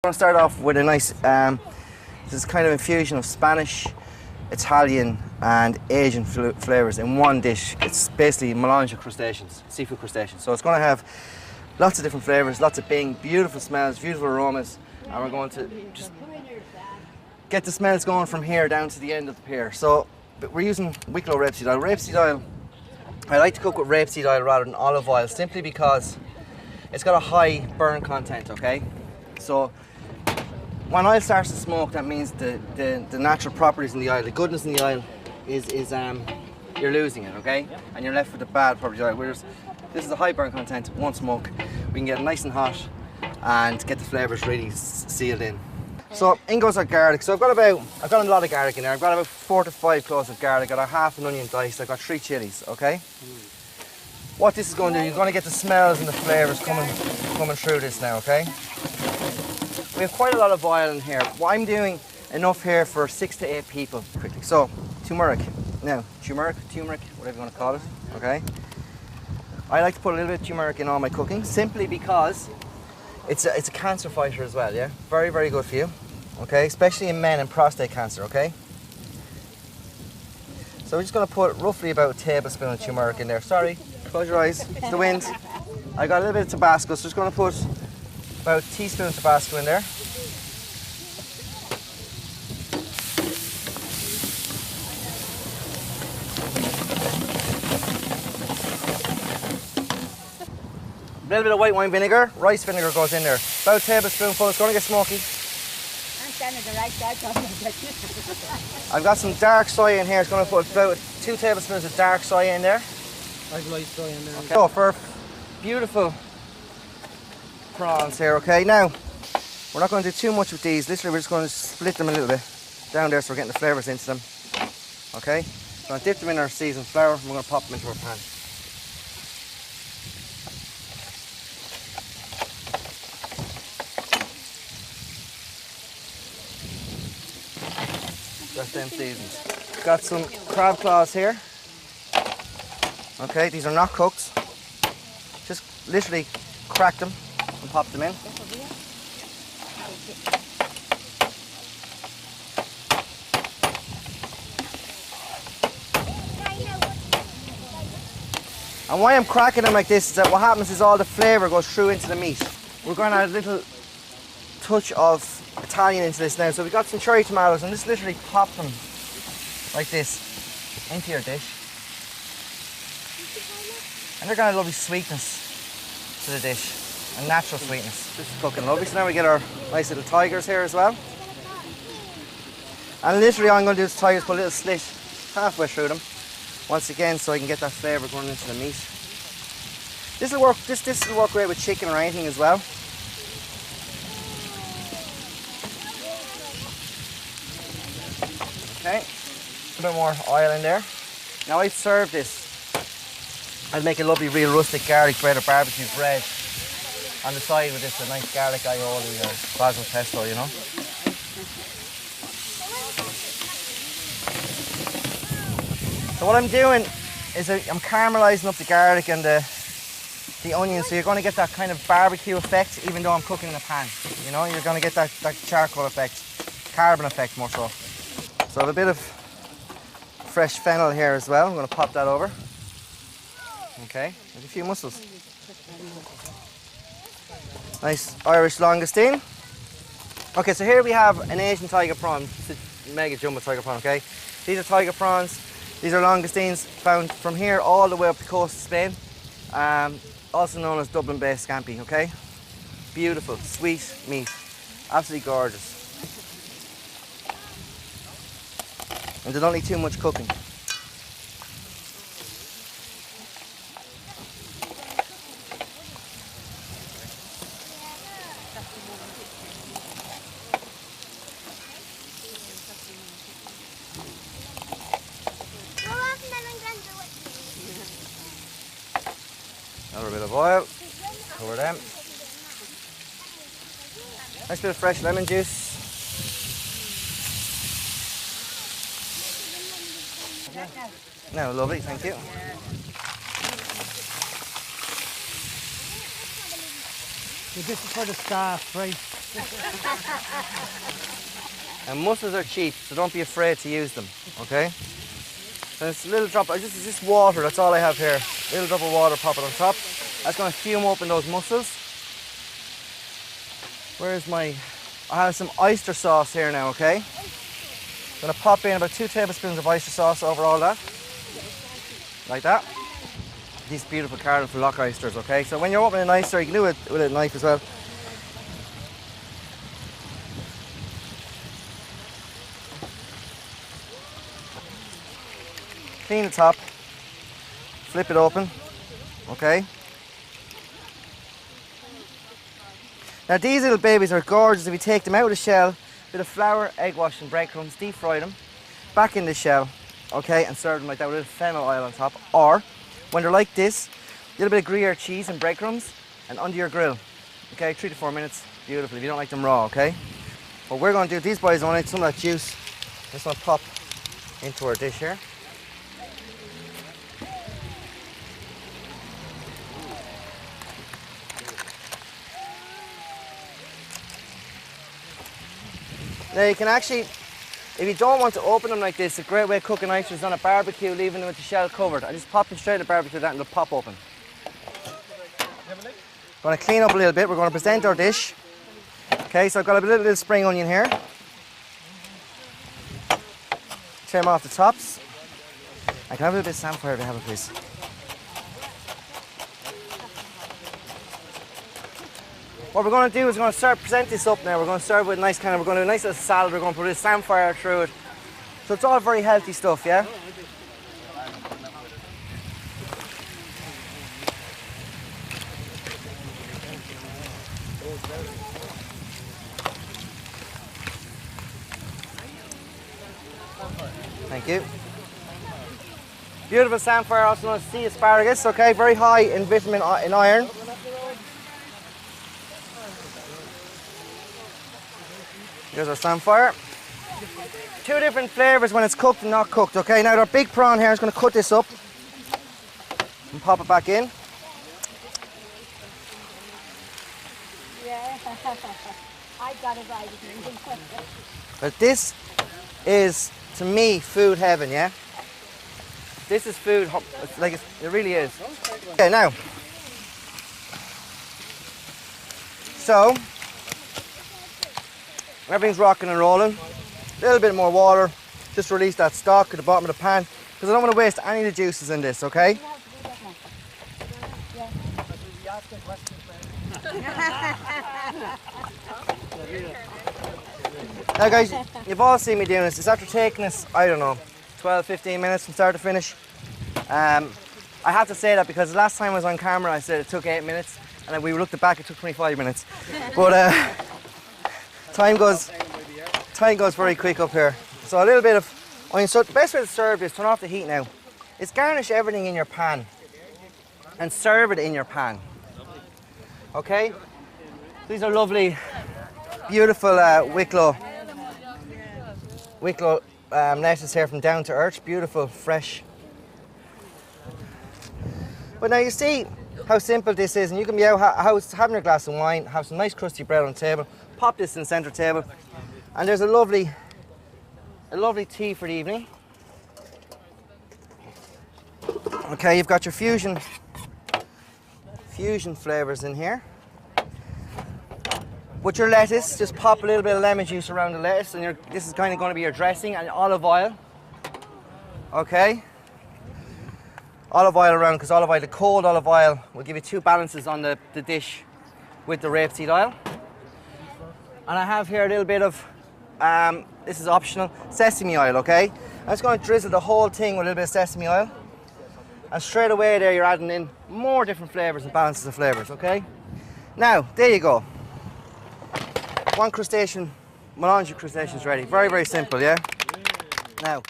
I'm going to start off with a nice, this is kind of infusion of Spanish, Italian and Asian flavours in one dish. It's basically melange of crustaceans, seafood crustaceans. So it's going to have lots of different flavours, lots of bing, beautiful smells, beautiful aromas, and we're going to just get the smells going from here down to the end of the pier. So we're using Wicklow rapeseed oil. Rapeseed oil, I like to cook with rapeseed oil rather than olive oil simply because it's got a high burn content, okay? So when oil starts to smoke, that means the natural properties in the oil, the goodness in the oil is you're losing it, okay? And you're left with the bad properties of the oil. Whereas this is a high burn content, won't smoke. We can get it nice and hot and get the flavours really sealed in. So in goes our garlic. So I've got a lot of garlic in there. I've got about 4 to 5 cloves of garlic. I've got a half an onion diced. I've got 3 chilies, okay? What this is going to do, you're going to get the smells and the flavours coming through this now, okay? We have quite a lot of oil in here. Well, I'm doing enough here for 6 to 8 people quickly. So, turmeric. Now, turmeric, whatever you want to call it, okay? I like to put a little bit of turmeric in all my cooking, simply because it's a cancer fighter as well, yeah? Very, very good for you, okay? Especially in men and prostate cancer, okay? So we're just going to put roughly about a tablespoon of turmeric in there. Sorry, close your eyes, it's the wind. I got a little bit of Tabasco, so just going to put about a teaspoon of Tabasco in there. A little bit of white wine vinegar, rice vinegar goes in there. About a tablespoonful, it's going to get smoky. I've got some dark soy in here, it's going to put about 2 tablespoons of dark soy in there. I've light soy in there. Okay. So for beautiful prawns here, okay? Now, we're not going to do too much with these. Literally, we're just going to split them a little bit down there so we're getting the flavours into them. Okay? So I'm going to dip them in our seasoned flour and we're going to pop them into our pan. Just them seasoned. Got some crab claws here. Okay, these are not cooked. Just literally crack them and pop them in. And why I'm cracking them like this is that what happens is all the flavour goes through into the meat. We're going to add a little touch of Italian into this now. So we've got some cherry tomatoes and just literally pop them like this into your dish. And they're got a lovely sweetness to the dish. A natural sweetness. This is cooking lovely. So now we get our nice little tigers here as well. And literally all I'm going to do is tigers, put a little slit halfway through them. Once again, so I can get that flavour going into the meat. This will work great with chicken or anything as well. Okay, a bit more oil in there. Now I've served this. I'll make a lovely real rustic garlic bread or barbecue bread on the side with this, a nice garlic aioli or basil pesto, you know. So what I'm doing is I'm caramelising up the garlic and the onion, so you're going to get that kind of barbecue effect even though I'm cooking in a pan. You know, you're going to get that charcoal effect, carbon effect more so. So I have a bit of fresh fennel here as well. I'm going to pop that over. Okay, there's a few mussels. Nice Irish langoustine. Okay, so here we have an Asian tiger prawn. It's a mega jumbo tiger prawn, okay? These are tiger prawns. These are langoustines found from here all the way up the coast of Spain. Also known as Dublin-based scampi, okay? Beautiful, sweet meat. Absolutely gorgeous. And they don't need too much cooking. Another bit of oil, cover them. Nice bit of fresh lemon juice. No, lovely, thank you. So this is for the staff, right? And mussels are cheap, so don't be afraid to use them, okay? So it's a little drop, it's just water, that's all I have here. A little drop of water, pop it on top. That's going to fume open those mussels. Where's my... I have some oyster sauce here now, okay? I'm going to pop in about 2 tablespoons of oyster sauce over all that. Like that. These beautiful Cardiff lock oysters, okay? So when you're opening an oyster, you can do it with a knife as well. Clean the top, flip it open, okay? Now these little babies are gorgeous if you take them out of the shell, bit of flour, egg wash and breadcrumbs, deep fry them, back in the shell, okay, and serve them like that with a little fennel oil on top. Or, when they're like this, a little bit of Gruyere cheese and breadcrumbs and under your grill, okay, 3 to 4 minutes, beautiful, if you don't like them raw, okay? What we're going to do, these boys want some of that juice, just want to pop into our dish here. Now you can actually, if you don't want to open them like this, a great way of cooking oysters on a barbecue, leaving them with the shell covered. I just pop them straight in the barbecue that and they'll pop open. Going to clean up a little bit, we're going to present our dish. Okay, so I've got a little spring onion here. Trim off the tops. I can have a little bit of samphire if you have it, please. What we're going to do is we're going to present this up now. We're going to serve with a nice we're going to do a nice little salad. We're going to put a samphire through it. So it's all very healthy stuff, yeah? Thank you. Beautiful samphire, also known as sea asparagus, okay? Very high in vitamin, in iron. Here's our samphire. 2 different flavours when it's cooked and not cooked, okay? Now our big prawn here is going to cut this up and pop it back in. Yeah, I got it right. But this is, to me, food heaven, yeah? This is food, like it really is. Okay, now. So, everything's rocking and rolling. A little bit more water. Just release that stock at the bottom of the pan because I don't want to waste any of the juices in this, okay? Now guys, you've all seen me doing this. It's after taking this, I don't know, 12, 15 minutes from start to finish. I have to say that because the last time I was on camera I said it took 8 minutes and then we looked it back, it took 25 minutes. But time goes very quick up here. So a little bit of onion. So the best way to serve this, turn off the heat now, is garnish everything in your pan and serve it in your pan. Okay? These are lovely, beautiful Wicklow lettuce here from Down to Earth. Beautiful, fresh. But now you see how simple this is, and you can be out having a glass of wine, have some nice crusty bread on the table, pop this in the centre table, and there's a lovely tea for the evening. Okay, you've got your fusion flavours in here. With your lettuce, just pop a little bit of lemon juice around the lettuce, and this is kind of going to be your dressing, and olive oil. Okay, olive oil around, because olive oil, the cold olive oil, will give you 2 balances on the dish with the rapeseed oil. And I have here a little bit of, this is optional, sesame oil, okay? I'm just going to drizzle the whole thing with a little bit of sesame oil. And straight away there, you're adding in more different flavours and balances of flavours, okay? Now, there you go. One crustacean, melange of crustaceans ready. Very, very simple, yeah? Now,